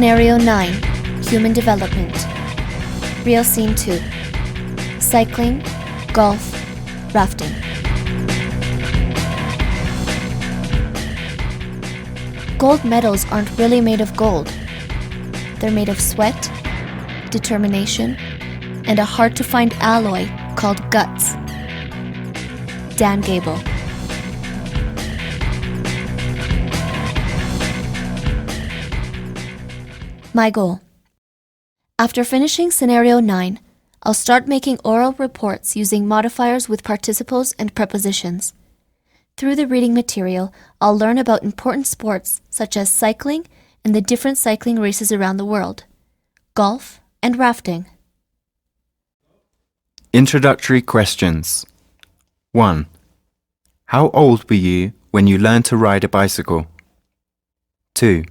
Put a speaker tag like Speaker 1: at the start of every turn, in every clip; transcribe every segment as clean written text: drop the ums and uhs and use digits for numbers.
Speaker 1: Scenario 9, Human Development. Real Scene 2. Cycling, golf, rafting. Gold medals aren't really made of gold. They're made of sweat, determination, and a hard-to-find alloy called guts. Dan Gable. My goal. After finishing Scenario 9, I'll start making oral reports using modifiers with participles and prepositions. Through the reading material, I'll learn about important sports such as cycling and the different cycling races around the world, golf, and rafting.
Speaker 2: Introductory questions. 1. How old were you when you learned to ride a bicycle? 2.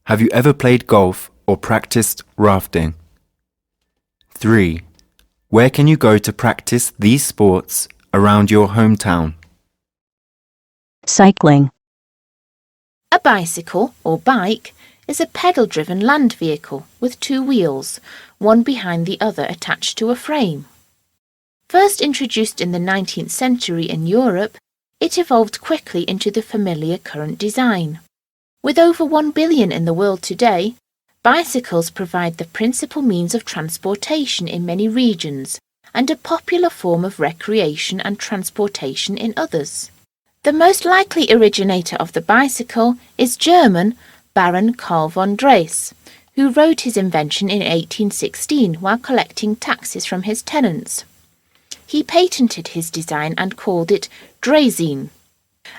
Speaker 2: Have you ever played golf or practiced rafting? 3. Where can you go to practice these sports around your hometown?
Speaker 3: Cycling.
Speaker 4: A bicycle, or bike, is a pedal-driven land vehicle with two wheels, one behind the other attached to a frame. First introduced in the 19th century in Europe, it evolved quickly into the familiar current design. With over 1 billion in the world today, bicycles provide the principal means of transportation in many regions and a popular form of recreation and transportation in others. The most likely originator of the bicycle is German Baron Karl von Drais, who wrote his invention in 1816 while collecting taxes from his tenants. He patented his design and called it Draisine.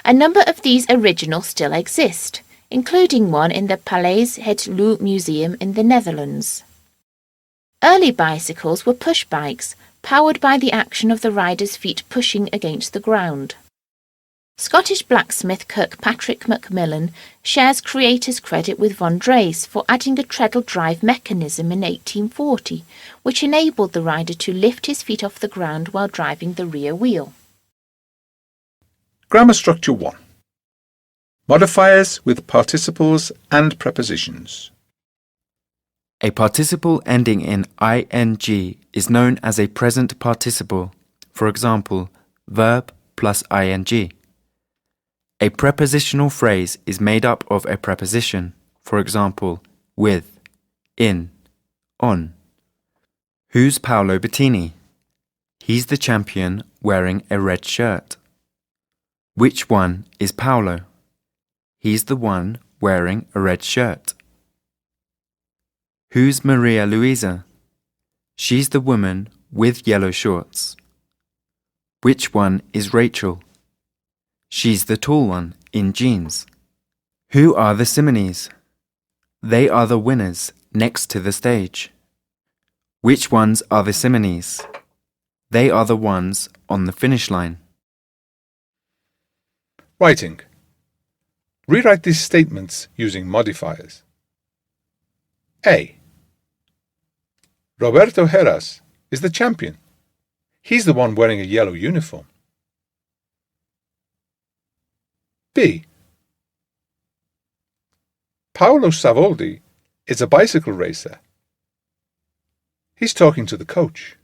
Speaker 4: A number of these originals still exist, including one in the Palais het Loo Museum in the Netherlands. Early bicycles were push bikes, powered by the action of the rider's feet pushing against the ground. Scottish blacksmith Kirkpatrick Macmillan shares creator's credit with von Drais for adding a treadle drive mechanism in 1840, which enabled the rider to lift his feet off the ground while driving the rear wheel.
Speaker 5: Grammar Structure 1. Modifiers with participles and prepositions.
Speaker 2: A participle ending in ing is known as a present participle, for example, verb plus ing. A prepositional phrase is made up of a preposition, for example, with, in, on. Who's Paolo Bettini? He's the champion wearing a red shirt. Which one is Paolo? He's the one wearing a red shirt. Who's Maria Luisa? She's the woman with yellow shorts. Which one is Rachel? She's the tall one in jeans. Who are the Simoneys? They are the winners next to the stage. Which ones are the Simoneys? They are the ones on the finish line.
Speaker 5: Writing. Rewrite these statements using modifiers. A. Roberto Heras is the champion. He's the one wearing a yellow uniform. B. Paolo Savoldi is a bicycle racer. He's talking to the coach.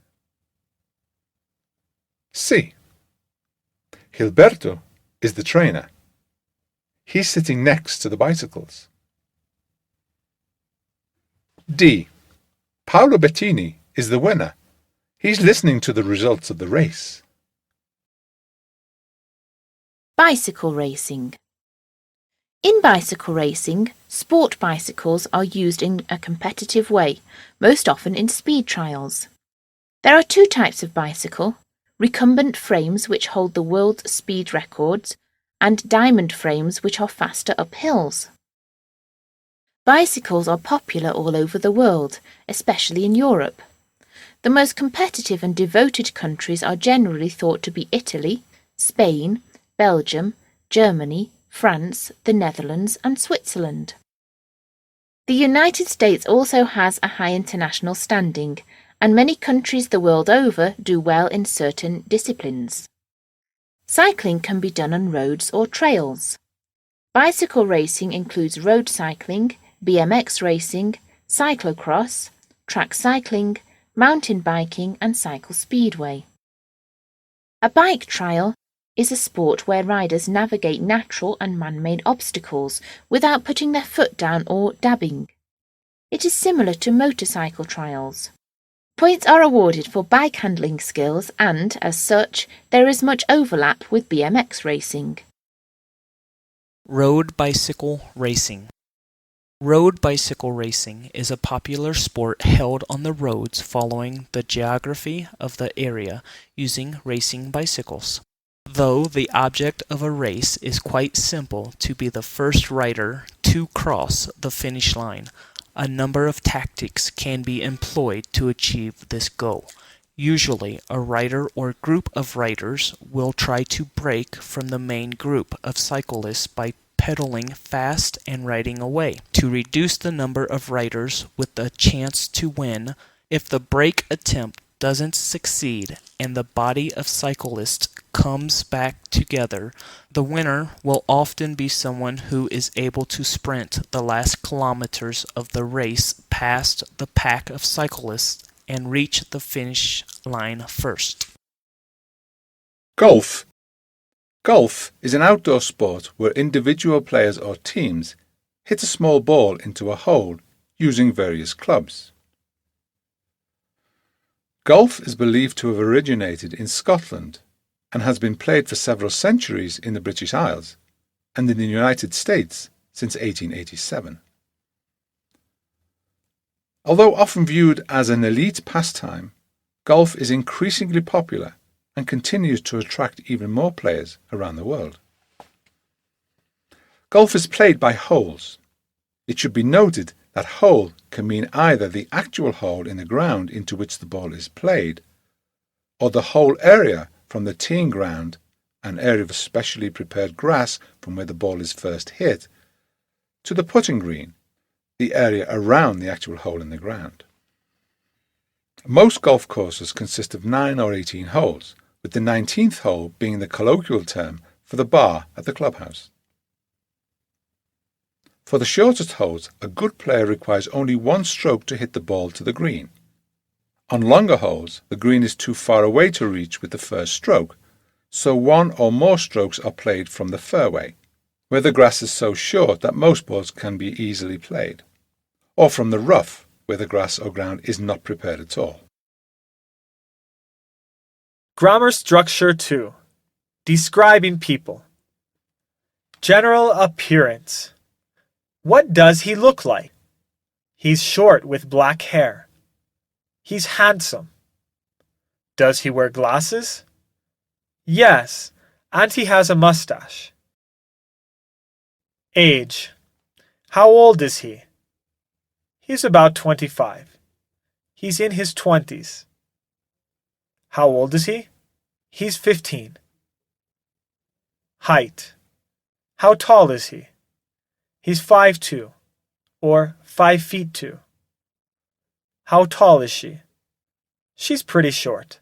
Speaker 5: C. Gilberto is the trainer. He's sitting next to the bicycles. D. Paolo Bettini is the winner. He's listening to the results of the race.
Speaker 4: Bicycle racing. In bicycle racing, sport bicycles are used in a competitive way, most often in speed trials. There are two types of bicycle: recumbent frames which hold the world's speed records, and diamond frames which are faster up hills. Bicycles are popular all over the world, especially in Europe. The most competitive and devoted countries are generally thought to be Italy, Spain, Belgium, Germany, France, the Netherlands, and Switzerland. The United States also has a high international standing, and many countries the world over do well in certain disciplines. Cycling can be done on roads or trails. Bicycle racing includes road cycling, BMX racing, cyclocross, track cycling, mountain biking and cycle speedway. A bike trial is a sport where riders navigate natural and man-made obstacles without putting their foot down or dabbing. It is similar to motorcycle trials. Points are awarded for bike handling skills and, as such, there is much overlap with BMX racing.
Speaker 3: Road bicycle racing. Road bicycle racing is a popular sport held on the roads following the geography of the area using racing bicycles. Though the object of a race is quite simple to be the first rider to cross the finish line, a number of tactics can be employed to achieve this goal. Usually, a rider or group of riders will try to break from the main group of cyclists by pedaling fast and riding away. To reduce the number of riders with a chance to win, if the break attempt doesn't succeed and the body of cyclists comes back together, the winner will often be someone who is able to sprint the last kilometers of the race past the pack of cyclists and reach the finish line first.
Speaker 5: Golf. Golf is an outdoor sport where individual players or teams hit a small ball into a hole using various clubs. Golf is believed to have originated in Scotland and has been played for several centuries in the British Isles and in the United States since 1887. Although often viewed as an elite pastime, golf is increasingly popular and continues to attract even more players around the world. Golf is played by holes. It should be noted that hole can mean either the actual hole in the ground into which the ball is played, or the whole area from the teeing ground, an area of specially prepared grass from where the ball is first hit, to the putting green, the area around the actual hole in the ground. Most golf courses consist of 9 or 18 holes, with the 19th hole being the colloquial term for the bar at the clubhouse. For the shortest holes, a good player requires only one stroke to hit the ball to the green. On longer holes, the green is too far away to reach with the first stroke, so one or more strokes are played from the fairway, where the grass is so short that most balls can be easily played, or from the rough, where the grass or ground is not prepared at all.
Speaker 6: Grammar Structure 2. Describing people. General appearance. What does he look like? He's short with black hair. He's handsome. Does he wear glasses? Yes, and he has a mustache. Age. How old is he? He's about 25. He's in his 20s. How old is he? He's 15. Height. How tall is he? He's 5'2", or 5 feet 2. How tall is she? She's pretty short.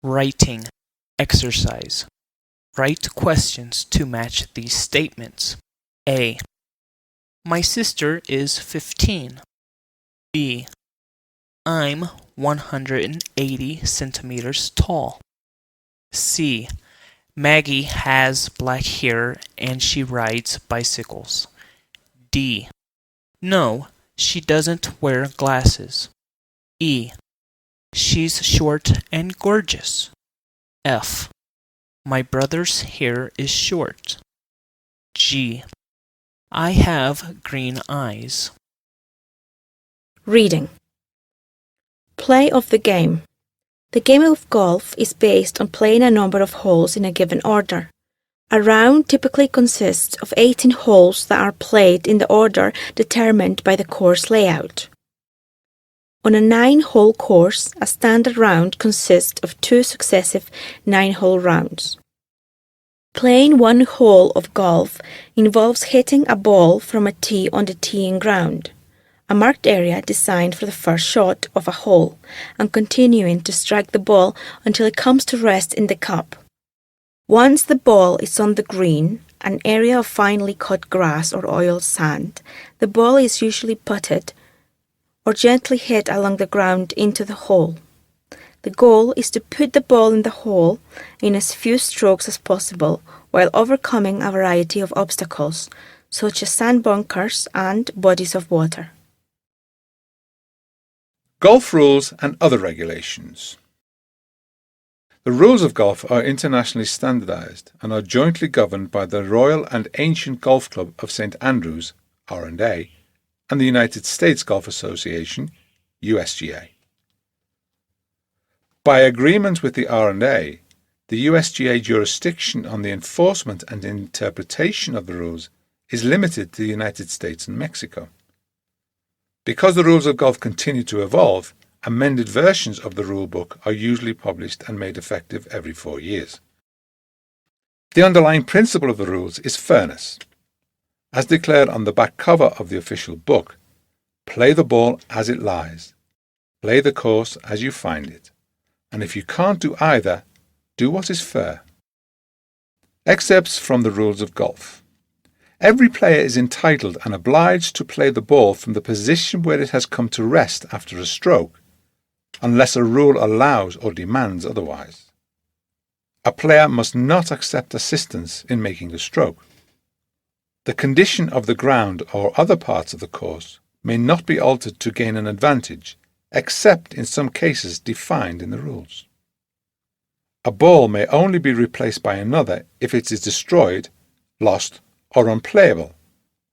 Speaker 3: Writing exercise. Write questions to match these statements. A. My sister is 15. B. I'm 180 centimeters tall. C. Maggie has black hair and she rides bicycles. D. No, she doesn't wear glasses. E. She's short and gorgeous. F. My brother's hair is short. G. I have green eyes.
Speaker 7: Reading. Play of the game. The game of golf is based on playing a number of holes in a given order. A round typically consists of 18 holes that are played in the order determined by the course layout. On a 9-hole course, a standard round consists of 2 successive 9-hole rounds. Playing one hole of golf involves hitting a ball from a tee on the teeing ground, a marked area designed for the first shot of a hole, and continuing to strike the ball until it comes to rest in the cup. Once the ball is on the green, an area of finely cut grass or oiled sand, the ball is usually putted or gently hit along the ground into the hole. The goal is to put the ball in the hole in as few strokes as possible while overcoming a variety of obstacles, such as sand bunkers and bodies of water.
Speaker 5: Golf rules and other regulations. The rules of golf are internationally standardized and are jointly governed by the Royal and Ancient Golf Club of St Andrews, R&A, and the United States Golf Association, USGA. By agreement with the R&A, the USGA jurisdiction on the enforcement and interpretation of the rules is limited to the United States and Mexico. Because the rules of golf continue to evolve, amended versions of the rule book are usually published and made effective every 4 years. The underlying principle of the rules is fairness. As declared on the back cover of the official book, play the ball as it lies, play the course as you find it, and if you can't do either, do what is fair. Excerpts from the rules of golf. Every player is entitled and obliged to play the ball from the position where it has come to rest after a stroke, unless a rule allows or demands otherwise. A player must not accept assistance in making the stroke. The condition of the ground or other parts of the course may not be altered to gain an advantage, except in some cases defined in the rules. A ball may only be replaced by another if it is destroyed, lost, or unplayable,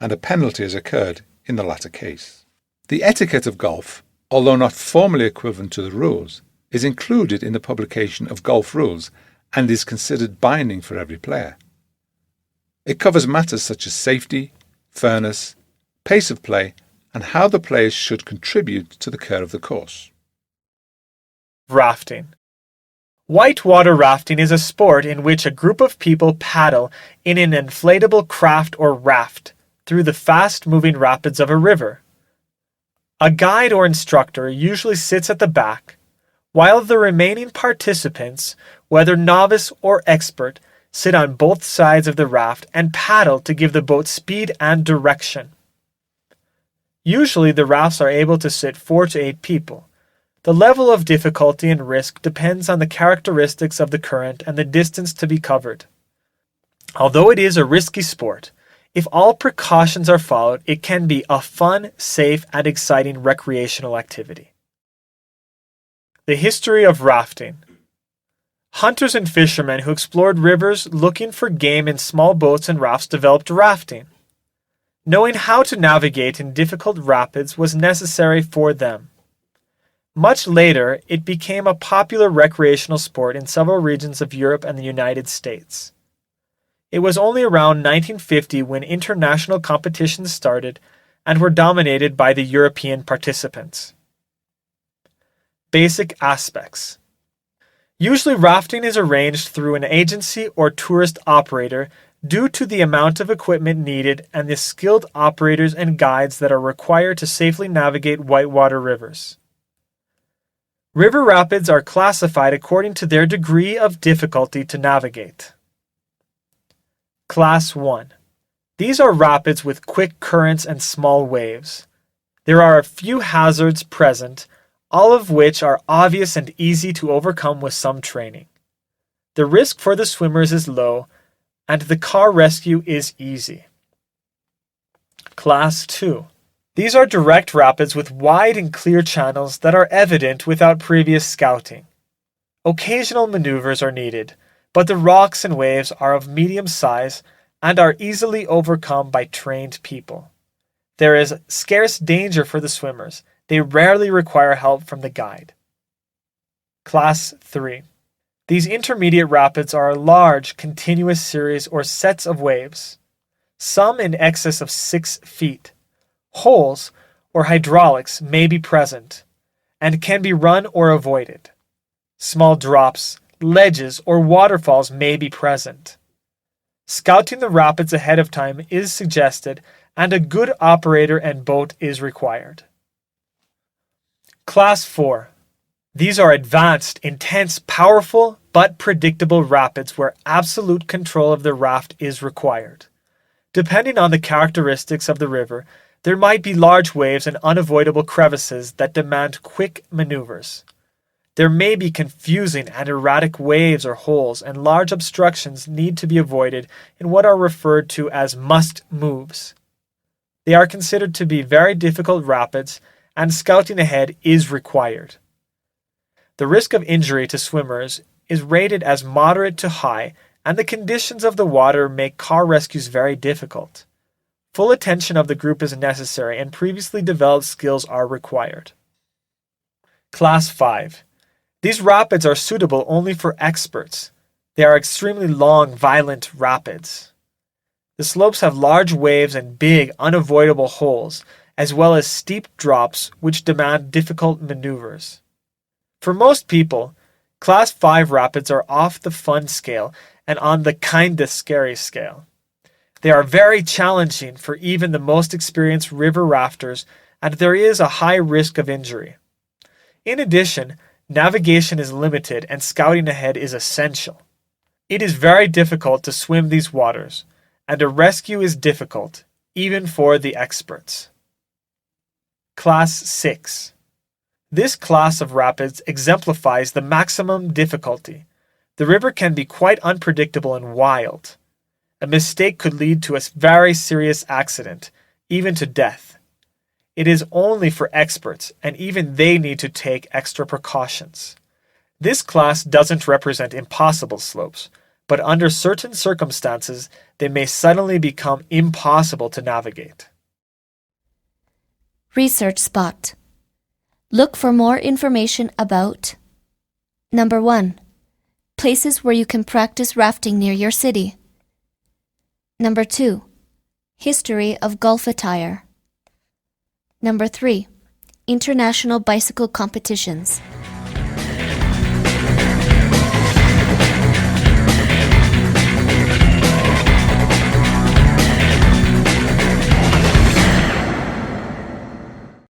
Speaker 5: and a penalty has occurred in the latter case. The etiquette of golf, although not formally equivalent to the rules, is included in the publication of golf rules and is considered binding for every player. It covers matters such as safety, fairness, pace of play, and how the players should contribute to the care of the course.
Speaker 6: Rafting. Whitewater rafting is a sport in which a group of people paddle in an inflatable craft or raft through the fast-moving rapids of a river. A guide or instructor usually sits at the back, while the remaining participants, whether novice or expert, sit on both sides of the raft and paddle to give the boat speed and direction. Usually the rafts are able to sit 4 to 8 people. The level of difficulty and risk depends on the characteristics of the current and the distance to be covered. Although it is a risky sport, if all precautions are followed, it can be a fun, safe, and exciting recreational activity. The history of rafting. Hunters and fishermen who explored rivers looking for game in small boats and rafts developed rafting. Knowing how to navigate in difficult rapids was necessary for them. Much later, it became a popular recreational sport in several regions of Europe and the United States. It was only around 1950 when international competitions started and were dominated by the European participants. Basic aspects. Usually rafting is arranged through an agency or tourist operator due to the amount of equipment needed and the skilled operators and guides that are required to safely navigate whitewater rivers. River rapids are classified according to their degree of difficulty to navigate. Class 1. These are rapids with quick currents and small waves. There are a few hazards present, all of which are obvious and easy to overcome with some training. The risk for the swimmers is low, and the car rescue is easy. Class 2. These are direct rapids with wide and clear channels that are evident without previous scouting. Occasional maneuvers are needed, but the rocks and waves are of medium size and are easily overcome by trained people. There is scarce danger for the swimmers. They rarely require help from the guide. Class 3. These intermediate rapids are a large, continuous series or sets of waves, some in excess of 6 feet. Holes or hydraulics may be present and can be run or avoided. Small drops, ledges, or waterfalls may be present. Scouting the rapids ahead of time is suggested, and a good operator and boat is required. Class 4. These are advanced, intense, powerful, but predictable rapids where absolute control of the raft is required. Depending on the characteristics of the river, there might be large waves and unavoidable crevices that demand quick maneuvers. There may be confusing and erratic waves or holes, and large obstructions need to be avoided in what are referred to as must moves. They are considered to be very difficult rapids, and scouting ahead is required. The risk of injury to swimmers is rated as moderate to high, and the conditions of the water make car rescues very difficult. Full attention of the group is necessary, and previously developed skills are required. Class 5. These rapids are suitable only for experts. They are extremely long, violent rapids. The slopes have large waves and big, unavoidable holes, as well as steep drops which demand difficult maneuvers. For most people, Class 5 rapids are off the fun scale and on the kinda scary scale. They are very challenging for even the most experienced river rafters, and there is a high risk of injury. In addition, navigation is limited and scouting ahead is essential. It is very difficult to swim these waters, and a rescue is difficult, even for the experts. Class 6. This class of rapids exemplifies the maximum difficulty. The river can be quite unpredictable and wild. A mistake could lead to a very serious accident, even to death. It is only for experts, and even they need to take extra precautions. This class doesn't represent impossible slopes, but under certain circumstances, they may suddenly become impossible to navigate.
Speaker 1: Research Spot. Look for more information about Number 1. Places where you can practice rafting near your city. Number 2. History of golf attire. Number 3. International bicycle competitions.